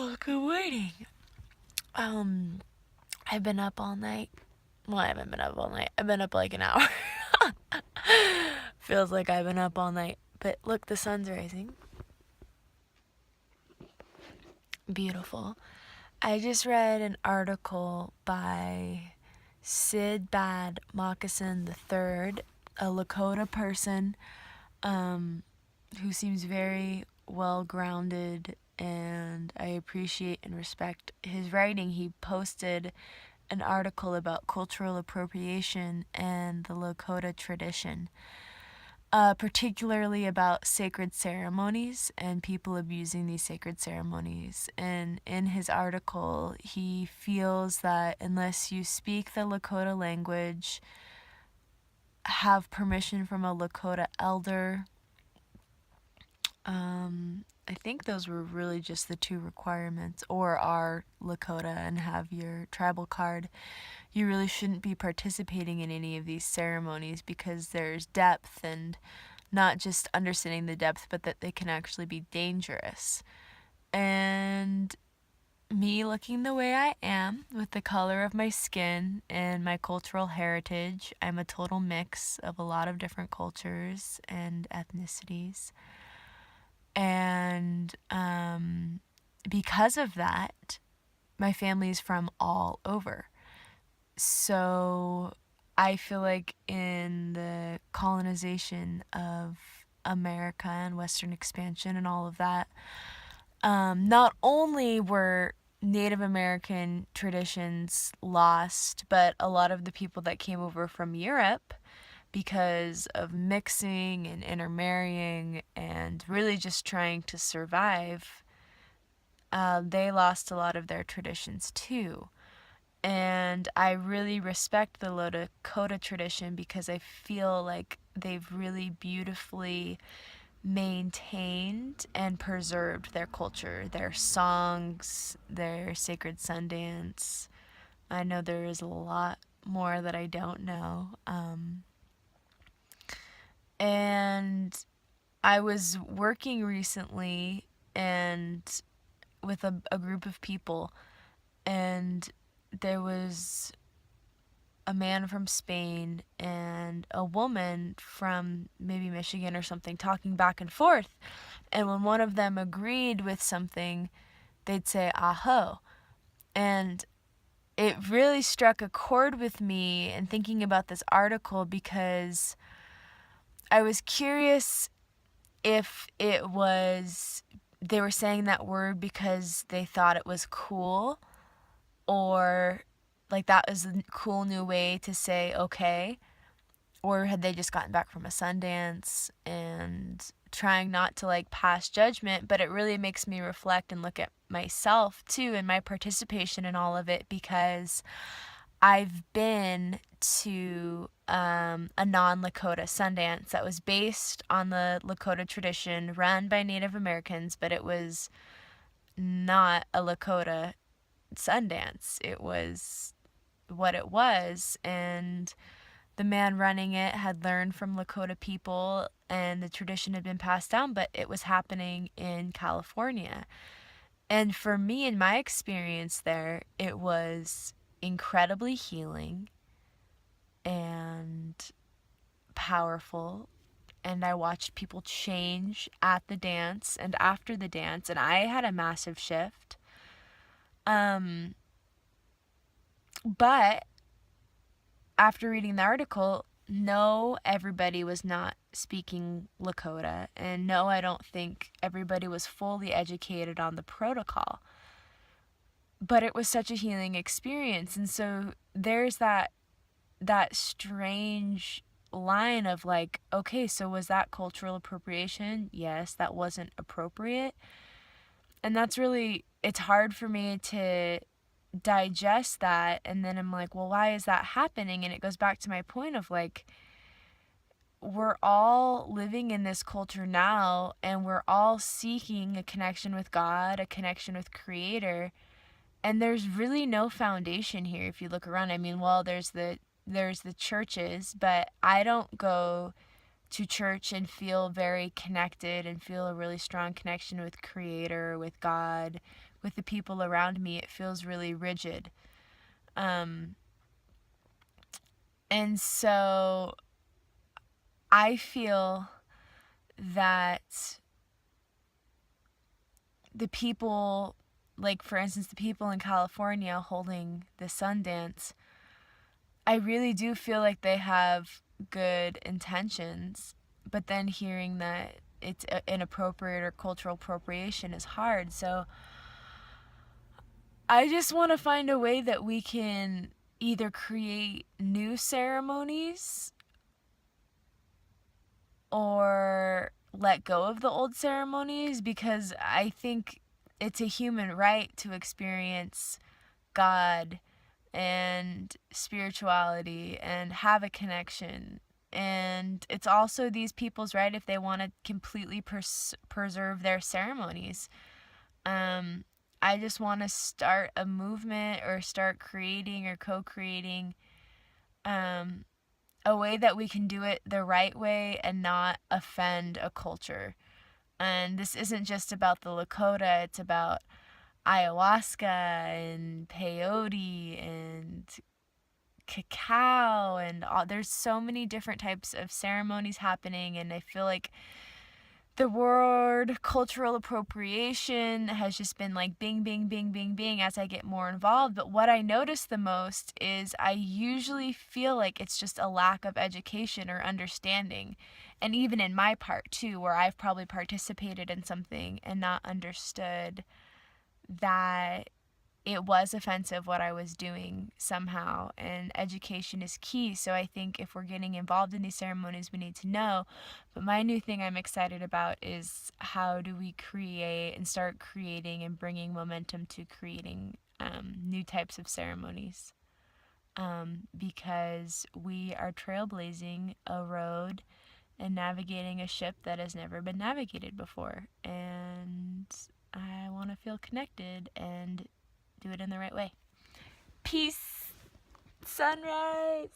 Oh, good waiting. I've been up all night. Well, I haven't been up all night. I've been up like an hour. Feels like I've been up all night. But look, the sun's rising. Beautiful. I just read an article by Sid BadMocassin III, a Lakota person who seems very well grounded, and I appreciate and respect his writing. He posted an article about cultural appropriation and the Lakota tradition, particularly about sacred ceremonies and people abusing these sacred ceremonies. And in his article, he feels that unless you speak the Lakota language, have permission from a Lakota elder, I think those were really just the two requirements, or are Lakota and have your tribal card, you really shouldn't be participating in any of these ceremonies, because there's depth, and not just understanding the depth, but that they can actually be dangerous. And me looking the way I am, with the color of my skin and my cultural heritage, I'm a total mix of a lot of different cultures and ethnicities. And because of that, my family is from all over. So I feel like in the colonization of America and Western expansion and all of that, not only were Native American traditions lost, but a lot of the people that came over from Europe, because of mixing and intermarrying and really just trying to survive, they lost a lot of their traditions too. And I really respect the Lakota tradition, because I feel like they've really beautifully maintained and preserved their culture, their songs, their sacred Sundance. I know there is a lot more that I don't know. And I was working recently and with a group of people, and there was a man from Spain and a woman from maybe Michigan or something talking back and forth. And when one of them agreed with something, they'd say, aho. And it really struck a chord with me in thinking about this article, because I was curious if it was they were saying that word because they thought it was cool, or like that was a cool new way to say okay, or had they just gotten back from a Sundance, and trying not to like pass judgment, but it really makes me reflect and look at myself too and my participation in all of it, because I've been to a non-Lakota Sundance that was based on the Lakota tradition, run by Native Americans, but it was not a Lakota Sundance. It was what it was, and the man running it had learned from Lakota people, and the tradition had been passed down, but it was happening in California. And for me, in my experience there, it was incredibly healing and powerful, and I watched people change at the dance and after the dance, and I had a massive shift. But after reading the article, no, everybody was not speaking Lakota, and no, I don't think everybody was fully educated on the protocol. But it was such a healing experience, and so there's that strange line of like, okay, so was that cultural appropriation? Yes, that wasn't appropriate. And that's really, it's hard for me to digest that, and then I'm like, well, why is that happening? And it goes back to my point of like, we're all living in this culture now, and we're all seeking a connection with God, a connection with Creator, and there's really no foundation here if you look around. I mean, well, there's the churches, but I don't go to church and feel very connected and feel a really strong connection with Creator, with God, with the people around me. It feels really rigid. And so I feel that the people, like for instance, the people in California holding the Sundance, I really do feel like they have good intentions, but then hearing that it's inappropriate or cultural appropriation is hard. So I just want to find a way that we can either create new ceremonies or let go of the old ceremonies, because I think it's a human right to experience God and spirituality and have a connection. And it's also these people's right if they want to completely preserve their ceremonies. I just want to start a movement or start creating or co-creating a way that we can do it the right way and not offend a culture. And this isn't just about the Lakota, it's about ayahuasca and peyote and cacao and all. There's so many different types of ceremonies happening, and I feel like the word cultural appropriation has just been like bing, bing, bing, bing, bing as I get more involved. But what I notice the most is I usually feel like it's just a lack of education or understanding. And even in my part too, where I've probably participated in something and not understood that it was offensive what I was doing somehow, and education is key. So I think if we're getting involved in these ceremonies, we need to know. But my new thing I'm excited about is how do we create and start creating and bringing momentum to creating new types of ceremonies, because we are trailblazing a road and navigating a ship that has never been navigated before, and I want to feel connected and do it in the right way. Peace. Sunrise.